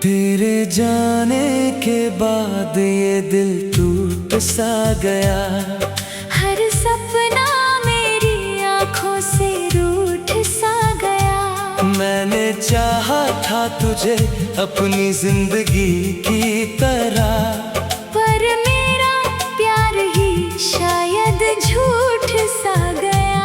तेरे जाने के बाद ये दिल टूट सा गया। हर सपना मेरी आंखों से रूठ सा गया। मैंने चाहा था तुझे अपनी जिंदगी की तरह, पर मेरा प्यार ही शायद झूठ सा गया।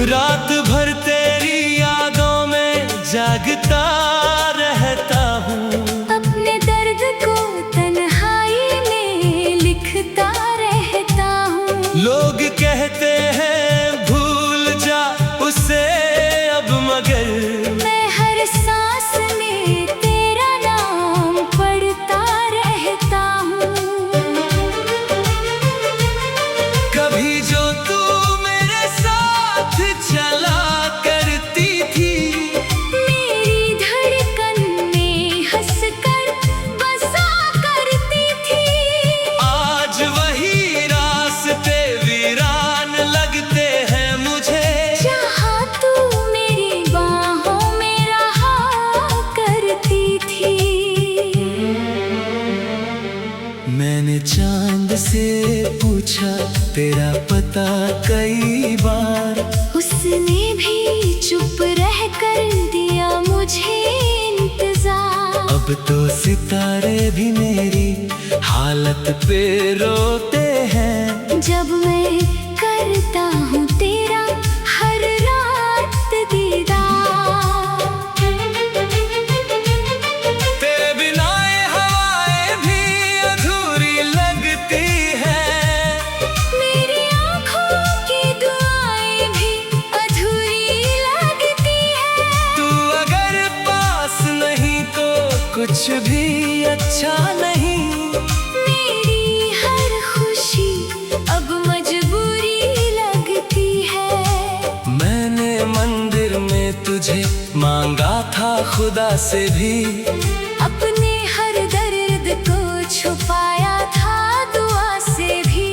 रात भर तेरी यादों में जागता रहता हूँ, अपने दर्द को तन्हाई में लिखता रहता हूँ। लोग कहते हैं भूल जा उसे अब, मगर मैं हर सांस में तेरा नाम पढ़ता रहता हूँ। कभी जो तू चला करती थी, मेरी धड़कन में हंसकर बसा करती थी। आज वही रास्ते वीरान लगते हैं मुझे, जहाँ तू मेरी बाहों में रहा करती थी। मैंने चांद से पूछा तेरा पता कई बार, उसने भी चुप रह कर दिया मुझे इंतजार। अब तो सितारे भी मेरी हालत पे रोते हैं, जब मैं करता हूँ तेरा हर रात दीदार। तेरे बिना ये हवाएं भी अधूरी लगती है, मेरी आँखों की दुआएं भी अधूरी लगती है। तू अगर पास नहीं तो कुछ भी अच्छा नहीं। मेरी हर खुशी अब मजबूरी लगती है। मैंने मंदिर में तुझे मांगा था खुदा से भी, अपने हर दर्द को छुपाया था दुआ से भी।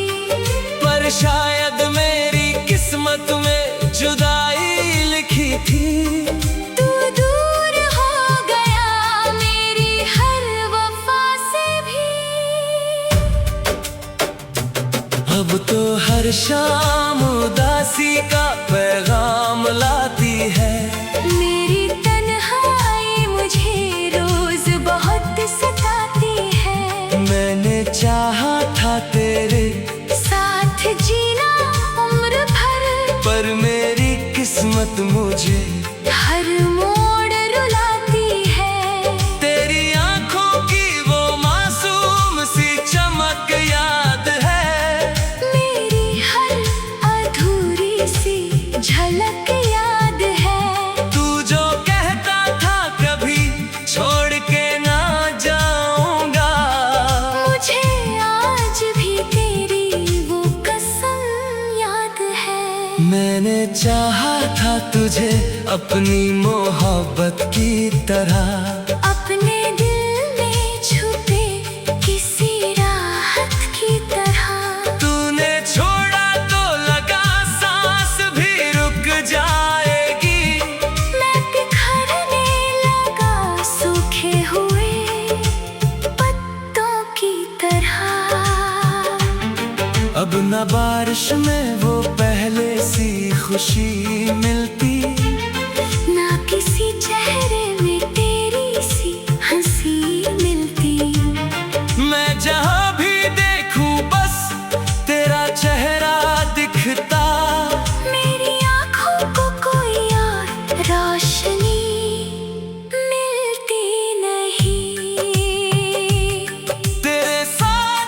पर शायद मेरी किस्मत में जुदाई लिखी थी। तू दूर हो गया मेरी हर वफा से भी। अब तो हर शाम उदासी का पैगाम लाती है, मेरी तन्हाई मुझे रोज बहुत सताती है। मैंने चाहा था तेरे साथ जीना उम्र भर, पर मेरी किस्मत मुझे हर मोड़ रुलाती है। तेरी आंखों की वो मासूम सी चमक याद है, मेरी हर अधूरी सी झलक याद है। तू जो कहता था कभी छोड़ के ना जाऊंगा, मुझे आज भी तेरी वो कसम याद है। मैंने चाहा था तुझे अपनी मोहब्बत की तरह, अपने दिल में छुपे किसी राहत की तरह। तूने छोड़ा तो लगा सांस भी रुक जाएगी, मैं बिखरने लगा सूखे हुए पत्तों की तरह। अब न बारिश में वो पहले सी खुशी मिलती, ना किसी चेहरे में तेरी सी हंसी मिलती। मैं जहाँ भी देखूं बस तेरा चेहरा दिखता, मेरी आँखों को कोई और रोशनी मिलती नहीं। तेरे साथ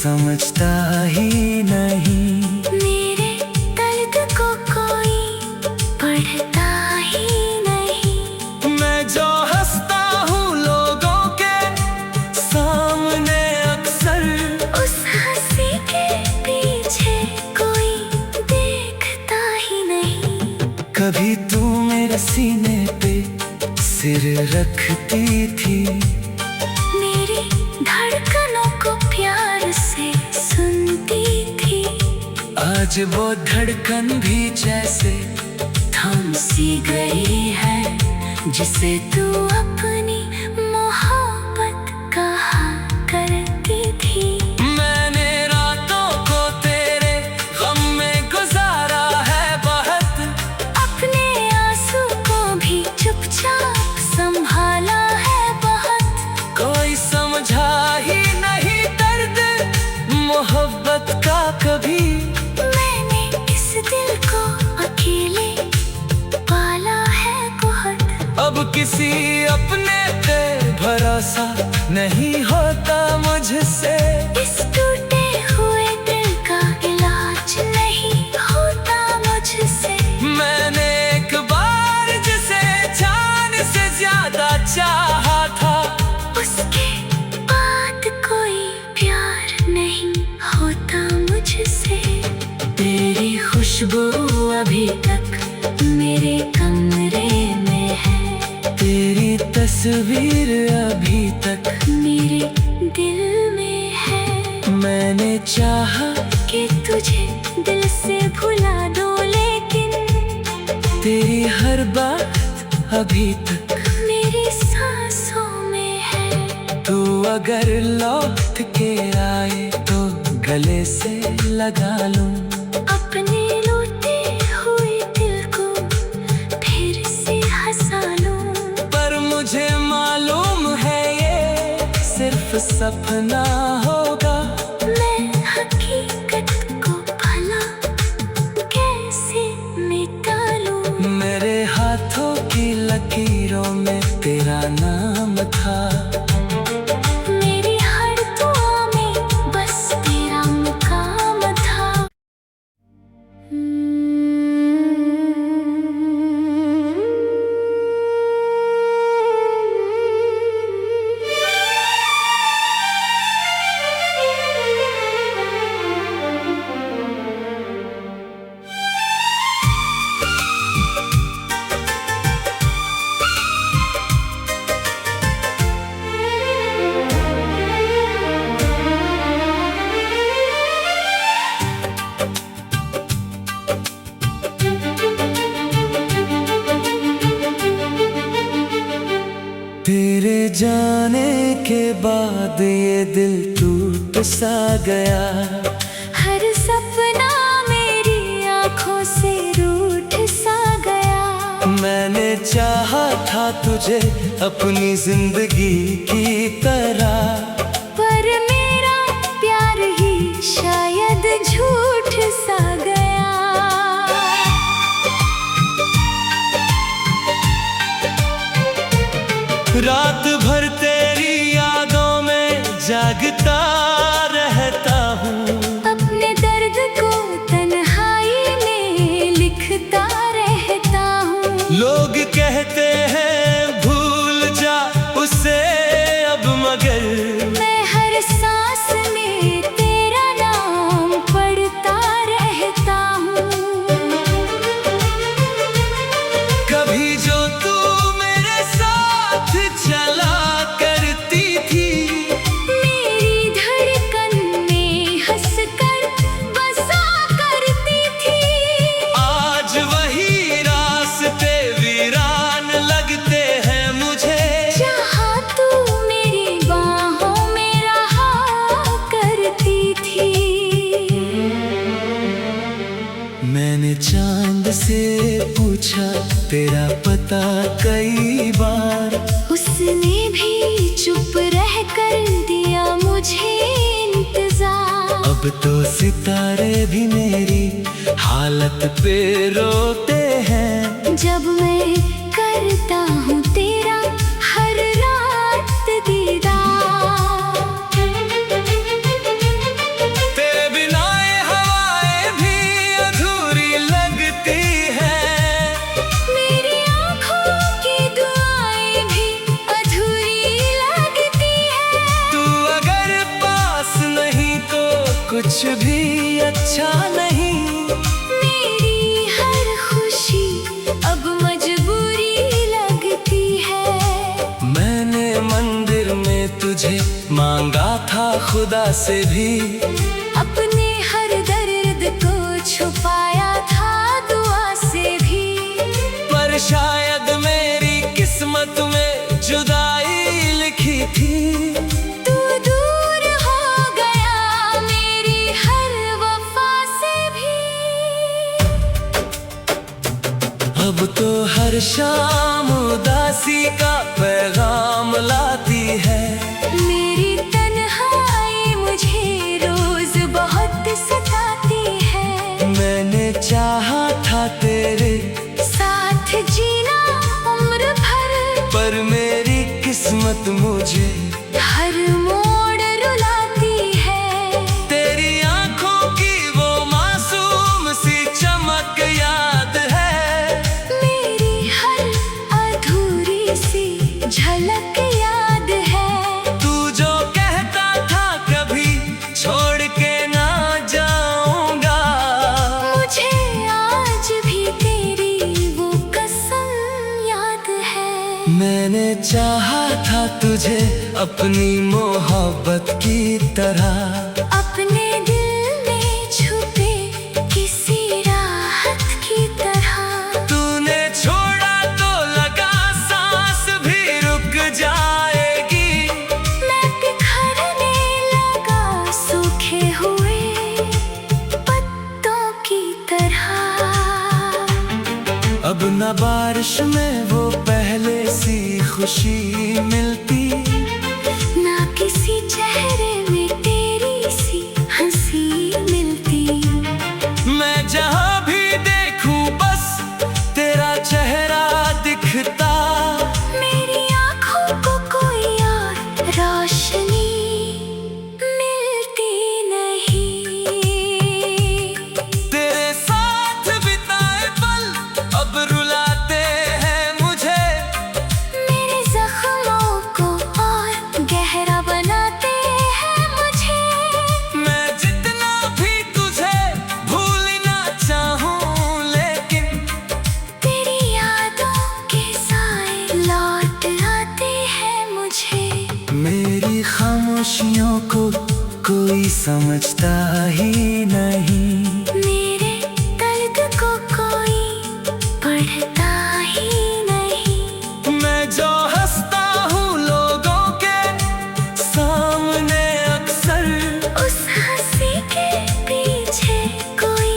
समझता ही नहीं। मेरे दर्द को कोई पढ़ता ही नहीं। मैं जो हंसता हूँ लोगों के सामने अक्सर, उस हंसी के पीछे कोई देखता ही नहीं। कभी तू मेरे सीने पे सिर रखती थी, मेरी धड़कनों को प्यार से सुनती थी। आज वो धड़कन भी जैसे थम सी गई है, जिसे तू अपनी मोहब्बत कहा करती थी। मैंने रातों को तेरे गम में गुजारा है बहुत, अपने आंसू को भी चुपचाप संभाला है बहुत। कोई समझा ही नहीं दर्द मोहब्बत का कभी। मैंने इस दिल को अकेले पाला है बहुत। अब किसी अपने पे भरोसा नहीं होता मुझसे, इस टूटे हुए दिल का इलाज नहीं होता मुझसे। मैंने एक बार जिसे जान से ज्यादा चाहा था, उसके बाद कोई प्यार नहीं होता मुझसे। तेरी खुशबू अभी तक मेरे कमरे में है, तेरी तस्वीर अभी तक मेरे दिल में है। मैंने चाहा कि तुझे दिल से भुला दो, लेकिन तेरी हर बात अभी तक मेरी सांसों में है। तू अगर लौट के आए तो गले से लगा लूं, अपने लौटे हुए दिल को फिर से हंसा लूं। पर मुझे मालूम है ये सिर्फ सपना होगा। मैं हकीकत को भला कैसे मिटा लूं। मेरे हाथों की लकीरों में तेरा नाम था, मेरी हर दुआ में बस तेरा मुकाम था। तेरे जाने के बाद ये दिल टूट सा गया। हर सपना मेरी आंखों से रूठ सा गया। मैंने चाहा था तुझे अपनी जिंदगी की तरह, पर मेरा प्यार ही शायद झूठ सा गया। रात भर तेरी यादों में जागता रहता हूँ, अपने दर्द को तन्हाई में लिखता रहता हूँ। लोग कहते हैं भूल जा उसे अब, मगर मैं हर सांस में तेरा नाम पढ़ता रहता हूँ। कभी जो तू मेरे साथ चला करती थी, मेरी धड़कन में हंसकर बसा करती थी। आज वही रास्ते वीरान लगते हैं मुझे। जहाँ तू मेरी बाहों में रहा करती थी। मैंने चांद से पूछा तेरा पता कई बार, उसने भी चुप रह कर दिया मुझे इंतजार। अब तो सितारे भी मेरी हालत पे रोते हैं। जब मैं करता हूँ तेरा हर रात दीदार, मांगा था खुदा से भी, अपने हर दर्द को छुपाया था दुआ से भी। पर शायद मेरी किस्मत में जुदाई लिखी थी। तू दूर हो गया मेरी हर वफा से भी। अब तो हर शाम उदासी का पैगाम लाती है। मेरी तन्हाई मुझे रोज बहुत सताती है। मैंने चाहा था तेरे साथ जीना उम्र भर, पर मेरी किस्मत मुझे हर मोड़ रुलाती है। तेरी आंखों की वो मासूम सी चमक याद है। मेरी हर अधूरी सी झलक याद है। तू जो कहता था कभी छोड़ के ना जाऊंगा, मुझे आज भी तेरी वो कसम याद है। मैंने चाहा था तुझे अपनी मोहब्बत की तरह, अपने दिल में छुपे किसी राहत की तरह। तूने छोड़ा तो लगा सांस भी रुक जाएगी। मैं बिखरने लगा सूखे हुए पत्तों की तरह। अब न बारिश में वो पहले सी खुशी मिलती, ना किसी चेहरे में तेरी सी हंसी मिलती। मैं जहाँ भी देखूं बस तेरा चेहरा दिखता। मेरी आँखों को कोई और रोशनी मिलती नहीं। तेरे साथ बिताए पल अब रुलाते हैं मुझे। मेरे जख्मों को और गहरा बनाते हैं मुझे। मैं जितना भी तुझे भूलना चाहूं, लेकिन तेरी यादों के साए लौट आते हैं मुझे। मेरी खामोशियों को कोई समझता ही नहीं। मेरे दर्द को कोई पढ़ता ही नहीं। मैं जो हंसता हूँ लोगों के सामने अक्सर, उस हंसी के पीछे कोई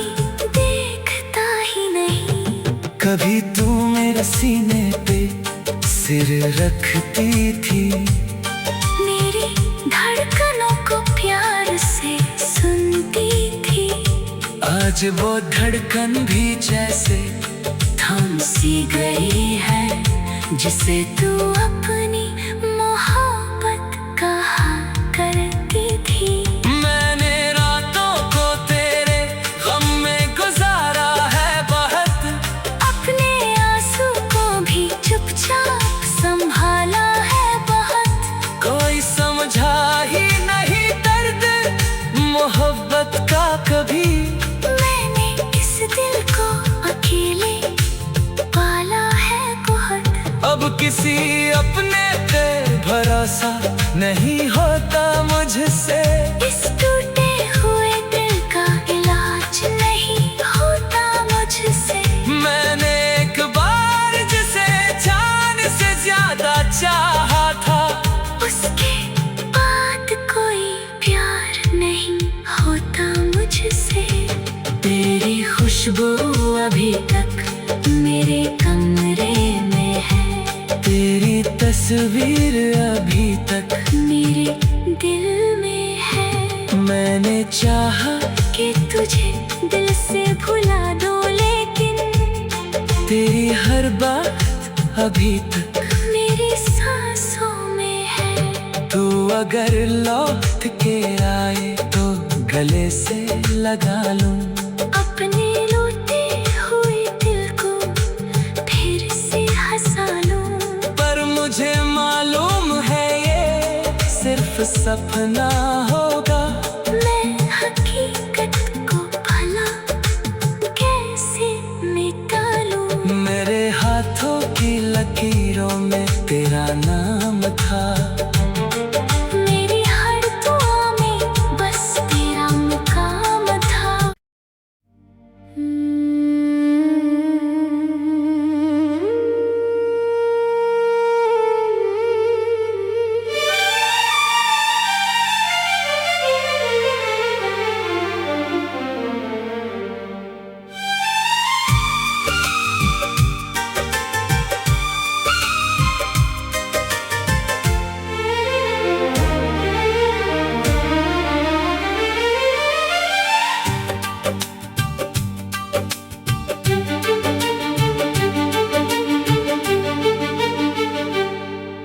देखता ही नहीं। कभी तू मेरे सीने पे सिर रखती थी। मेरी धड़कनों को प्यार से सुनती थी। आज वो धड़कन भी जैसे थम सी गई है, जिसे तू अपनी मोहब्बत कहा करती थी। मैंने रातों को तेरे गम में गुजारा है बहुत। अपने आंसू को भी चुपचाप संभाला है बहुत। कोई समझा ही नहीं दर्द मोहब्बत का कभी। मैंने इस दिल को अकेले पाला है बहुत। अब किसी अपने पे भरोसा नहीं होता मुझसे। इस टूटे हुए दिल का इलाज नहीं होता मुझसे। मैंने एक बार जिसे जान से ज्यादा चाहा था, उसके बाद कोई प्यार नहीं होता मुझसे। तेरी खुशबू अभी तक मेरे कमरे में है। तेरी तस्वीर अभी तक मेरे दिल में है। मैंने चाहा कि तुझे दिल से भुला दो, लेकिन तेरी हर बात अभी तक मेरी सांसों में है। तू अगर लौट के आए तो गले से लगा लूं। अपने लौटे हुए दिल को फिर से हंसा लूं। पर मुझे मालूम है ये सिर्फ सपना होगा। मैं हकीकत को भला कैसे मिटा लूं। मेरे हाथों की लकीरों में तेरा नाम था। मेरी हर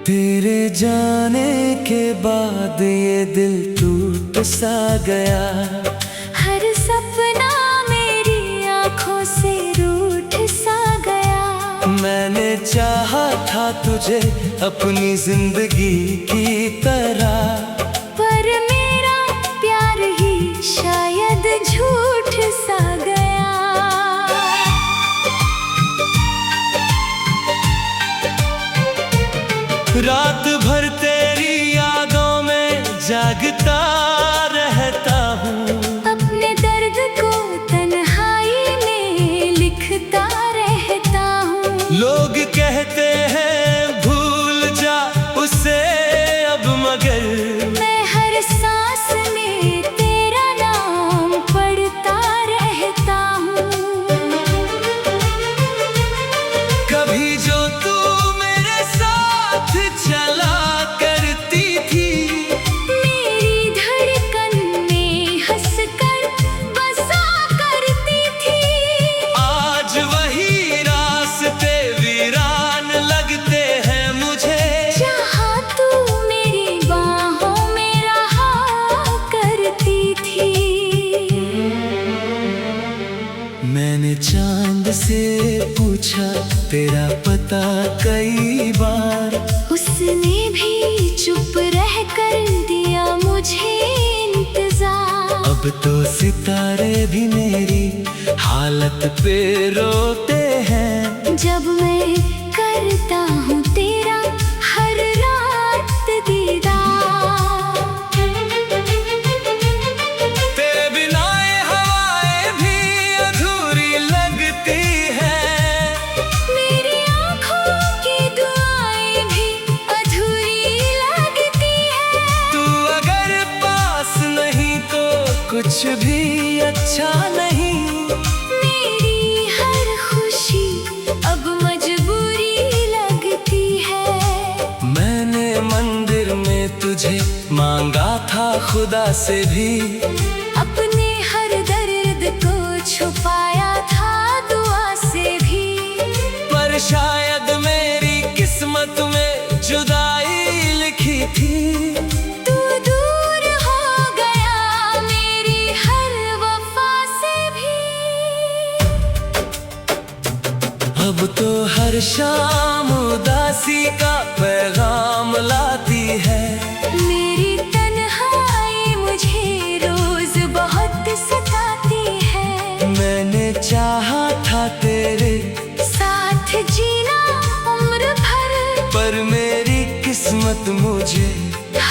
तेरे जाने के बाद ये दिल टूट सा गया। हर सपना मेरी आंखों से रूठ सा गया। मैंने चाहा था तुझे अपनी जिंदगी की तरह, पर मेरा प्यार ही शायद झूठ सा गया। रात भर तेरी यादों में जागता रहता हूँ। अपने दर्द को तन्हाई में लिखता रहता हूँ। लोग कहते हैं भूल जा उसे अब, मगर मैं हर सांस में तेरा नाम पढ़ता रहता हूँ। कभी जो तू मेरे साथ चला करती थी, मेरी धड़कन में हंसकर बसा करती थी। आज वही रास्ते वीरान लगते हैं मुझे। जहाँ तू मेरी बाहों में रहा करती थी। मैंने चांद से पूछा तेरा पता कई बार, उसने भी चुप रह कर दिया मुझे इंतजार। अब तो सितारे भी मेरी हालत पे रोते हैं। जब मैं करता हूँ तेरा हर रात दीदार। तेरे बिना ये हवाएं भी अधूरी लगती हैं। मेरी आँखों की दुआएं भी अधूरी लगती हैं। तू अगर पास नहीं तो कुछ भी अच्छा नहीं। मेरी हर खुशी अब मजबूरी लगती है। मैंने मंदिर में तुझे मांगा था खुदा से भी, अपने हर दर्द को छुपाया था दुआ से भी। पर शायद मेरी किस्मत में जुदाई लिखी थी। तू दूर हो गया मेरी हर वफा से भी। अब तो हर शाम उदासी का पैगाम लाती है। मेरी तन्हाई मुझे रोज बहुत सताती है। मैंने चाहा था तेरे साथ जीना उम्र भर, पर मेरी किस्मत मुझे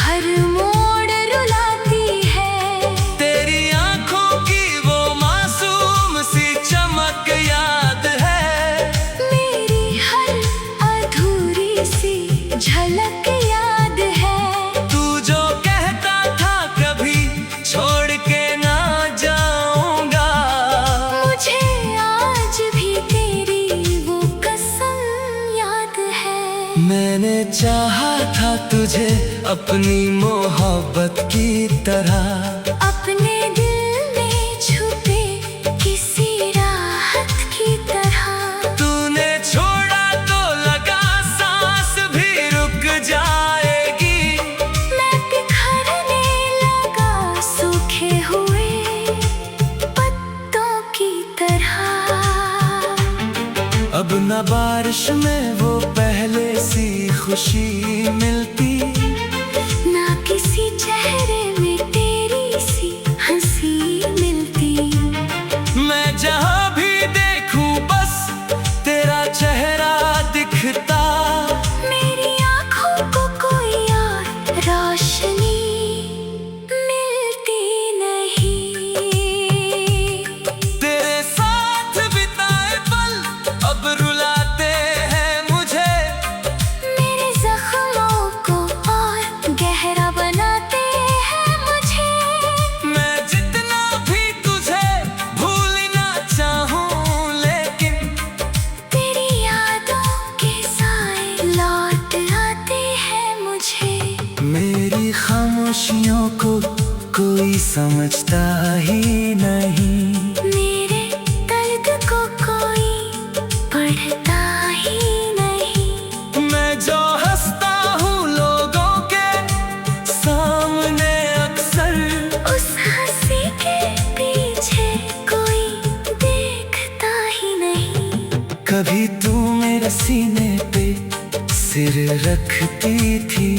हर मोड़ रुलाती है। तेरी आंखों की वो मासूम सी चमक याद है। मेरी हर अधूरी सी झलक याद है। तू जो कहता था कभी छोड़ के ना जाऊंगा, मुझे आज भी तेरी वो कसम याद है। मैंने चाहा था तुझे अपनी मोहब्बत की तरह। अपने दिल में छुपे किसी राहत की तरह। तूने छोड़ा तो लगा सांस भी रुक जाएगी। मैं बिखरने लगा सूखे हुए पत्तों की तरह। अब न बारिश में वो पहले सी खुशी मिलती, ना किसी चेहरे में तेरी सी हंसी मिलती। मैं जहाँ भी देखूं बस तेरा चेहरा दिखता। मेरी आँखों को कोई और रोशनी मिलती नहीं। तेरे साथ समझता ही नहीं। मेरे दर्द को कोई पढ़ता ही नहीं। मैं जो हंसता हूँ लोगों के सामने अक्सर, उस हंसी के पीछे कोई देखता ही नहीं। कभी तू मेरे सीने पे सिर रखती थी,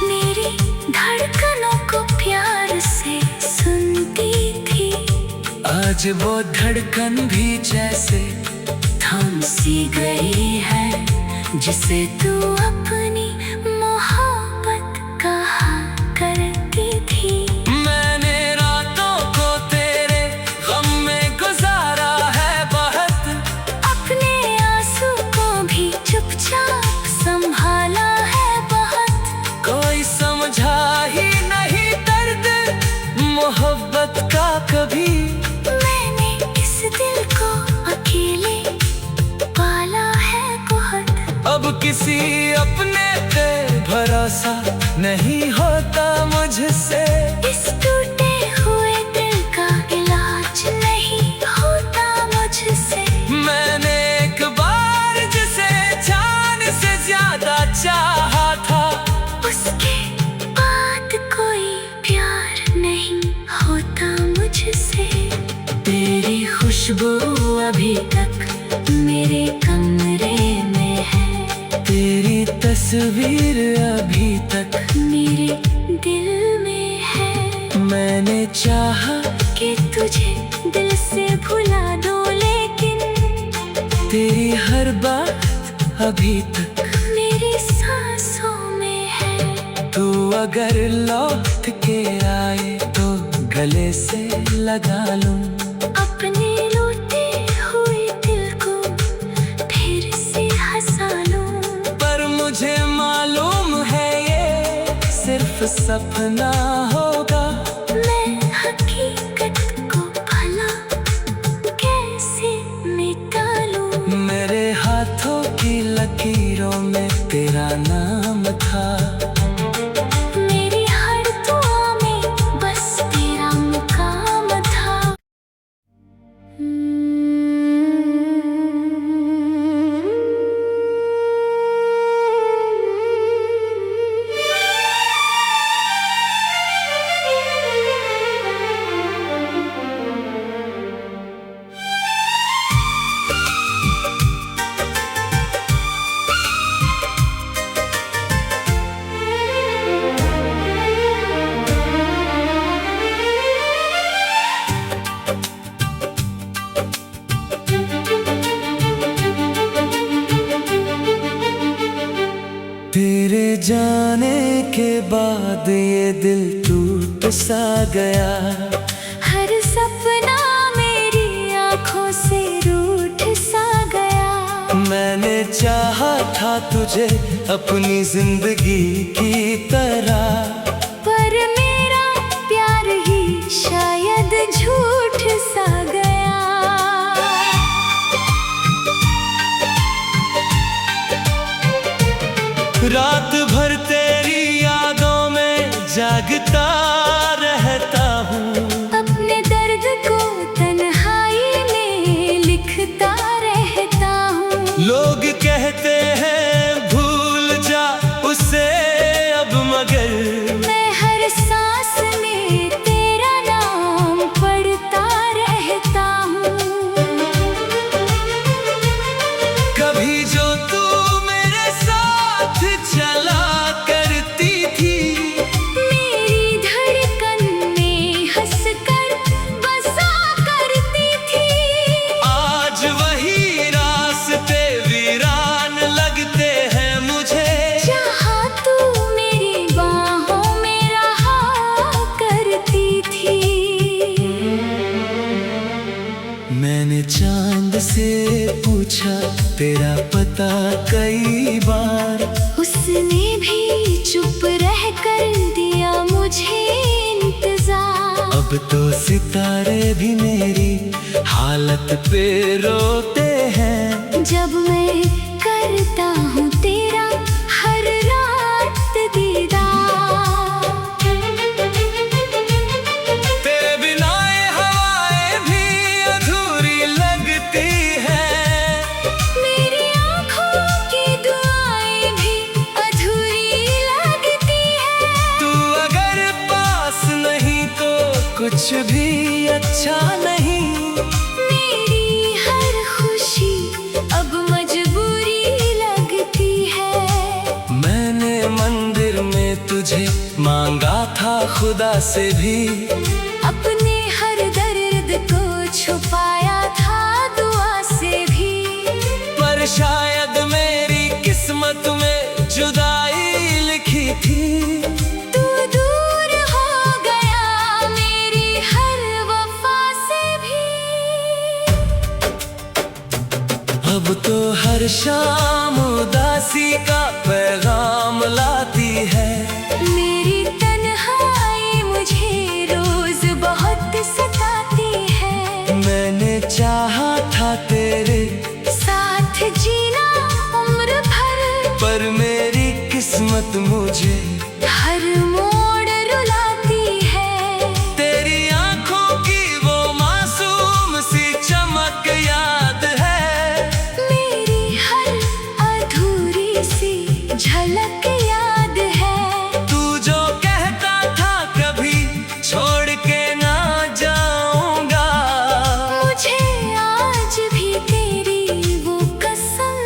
मेरी धड़कनों को प्यार से सुनती थी। आज वो धड़कन भी जैसे थम सी गई है, जिसे तू अपनी मोहब्बत कहा करती थी। मैंने रातों को तेरे गम में गुजारा है बहुत, अपने आंसू को भी चुपचाप संभाला है बहुत। कोई समझा ही नहीं दर्द मोहब्बत का कभी। मैंने इस दिल को अकेले पाला है बहुत। अब किसी अपने पे भरोसा नहीं होता मुझसे, इस टूटे हुए दिल का इलाज नहीं होता मुझसे। मैंने एक बार जिसे जान से ज्यादा चाहा था, उसके बाद कोई प्यार नहीं होता मुझसे। तेरी खुशबू अभी तक मेरे कमरे में है, तेरी तस्वीर अभी तक मेरे दिल में है। मैंने चाहा कि तुझे दिल से भुला दूं, लेकिन तेरी हर बात अभी तक मेरी सांसों में है। तू अगर लौट के आए तो गले से लगा लूं, अपने लौटे हुए दिल को फिर से हंसा लूं। पर मुझे मालूम है ये सिर्फ सपना होगा। मैं हकीकत को भला कैसे मिटा लूं। मेरे हाथों की लकीरों में तेरा नाम था, मेरी हर दुआ में बस तेरा मुकाम था। तेरे जाने के बाद ये दिल टूट सा गया। हर सपना मेरी आंखों से रूठ सा गया। मैंने चाहा था तुझे अपनी जिंदगी की तरह, पर मेरा प्यार ही शायद झूठ सा गया। रात भर तेरी यादों में जागता रहता हूँ, अपने दर्द को तन्हाई में लिखता रहता हूँ। लोग कहते हैं भूल जा उसे अब, मगर मैं हर सांस में तेरा नाम पढ़ता रहता हूँ। कभी जो तू मेरे साथ चला करती थी, मेरी धड़कन में हंसकर बसा करती थी। आज वही रास्ते वीरान लगते हैं मुझे। जहाँ तू मेरी बाहों में रहा करती थी। मैंने चांद से पूछा तेरा पता कई बार, उसने भी चुप रह कर दिया मुझे इंतजार। अब तो सितारे भी मेरी हालत पे रोते हैं। जब मैं करता हूँ तेरा हर रात दीदार, कुछ भी अच्छा नहीं। मेरी हर खुशी अब मजबूरी लगती है। मैंने मंदिर में तुझे मांगा था खुदा से भी, अपने हर दर्द को छुपाया था दुआ से भी। पर शायद मेरी किस्मत में जुदाई लिखी थी। तू दूर हो गया मेरी हर वफा से भी। अब तो हर शाम उदासी का पैगाम लाती है। मेरी तन्हाई मुझे रोज बहुत सताती है। मैंने चाहा था तेरे साथ जीना उम्र भर, पर मेरी किस्मत मुझे हर मोड़ रुलाती है। तेरी आंखों की वो मासूम सी चमक याद है। मेरी हर अधूरी सी झलक याद है। तू जो कहता था कभी छोड़ के ना जाऊंगा, मुझे आज भी तेरी वो कसम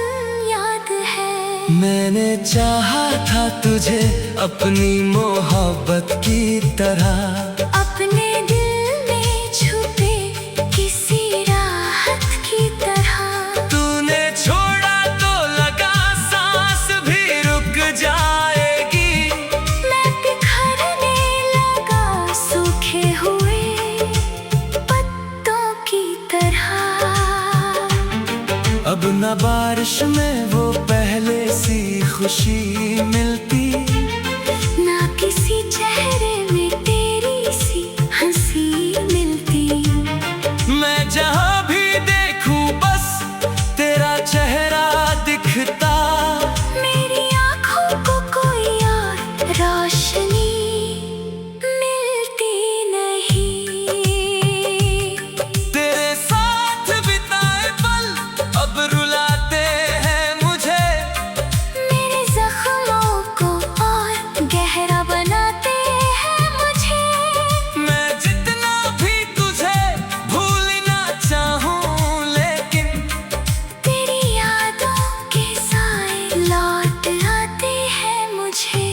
याद है। मैंने चाहा था तुझे अपनी मोहब्बत की तरह, अपने दिल में छुपे किसी राहत की तरह। तूने छोड़ा तो लगा सांस भी रुक जाएगी। मैं बिखरने लगा सूखे हुए पत्तों की तरह। अब न बारिश में वो पहले सी खुशी मिलती, ना किसी चेहरे में तेरी सी हंसी मिलती। मैं जहाँ भी देखूं बस तेरा चेहरा दिखता। मेरी आँखों को कोई और रोशनी मिलती नहीं। तेरे साथ बिताए पल अब रुलाते हैं मुझे। मेरे जख्मों को और गहरा बनाते हैं मुझे। मैं जितना भी तुझे भूलना चाहूं, लेकिन तेरी यादों के साए लौट आते हैं मुझे।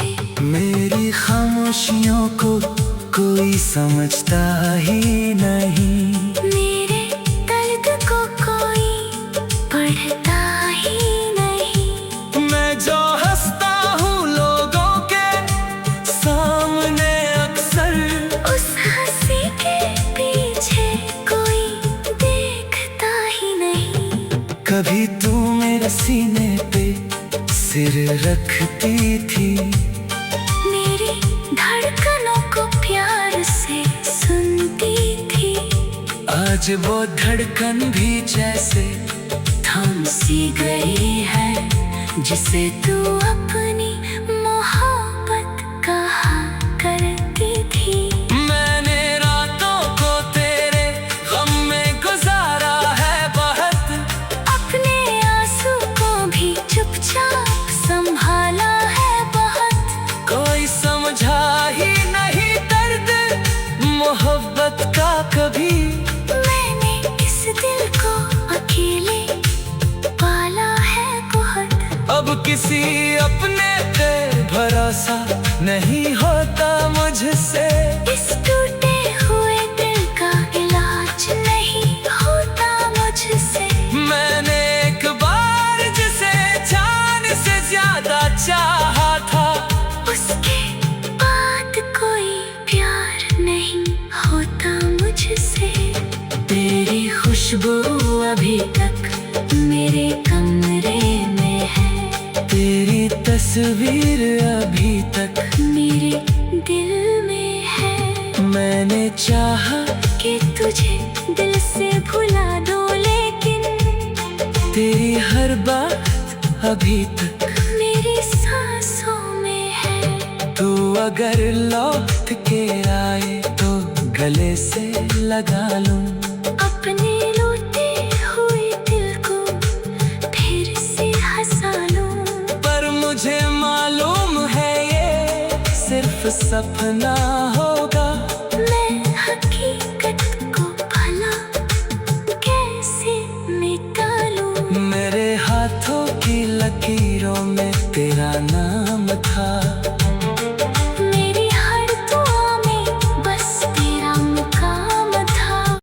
मेरी खामोशियों को कोई समझता ही नहीं। मेरे दर्द को कोई पढ़ता ही नहीं। मैं जो हंसता हूँ लोगों के सामने अक्सर, उस हंसी के पीछे कोई देखता ही नहीं। कभी तू मेरे सीने पे सिर रखती थी। मेरी धड़कनों को प्यार से सुनती थी। आज वो धड़कन भी जैसे थम सी गई है, जिसे तू अपनी मोहब्बत कहा करती थी। मैंने रातों को तेरे गम में गुजारा है बहुत। अपने आंसू को भी चुपचाप संभाला है बहुत। कोई समझा ही नहीं दर्द मोहब्बत का कभी। मैंने इस दिल को अकेले पाला है बहुत। अब किसी अपने पे भरोसा नहीं होता मुझसे। इस टूटे हुए दिल का इलाज नहीं होता मुझसे। मैंने एक बार जिसे जान से ज्यादा चाहा था, उसके बाद कोई प्यार नहीं होता मुझसे। तेरी खुशबू अभी तक मेरे कमरे में है। तेरी तस्वीर अभी तक मेरे दिल में है। मैंने चाहा कि तुझे दिल से भुला दूं, लेकिन तेरी हर बात अभी तक मेरी सांसों में है। तू अगर लौट के आए तो गले से लगा लूं। अपने लौटे हुए दिल को फिर से हंसा लूं। पर मुझे मालूम है ये सिर्फ सपना होगा। मैं हकीकत तेरा नाम था।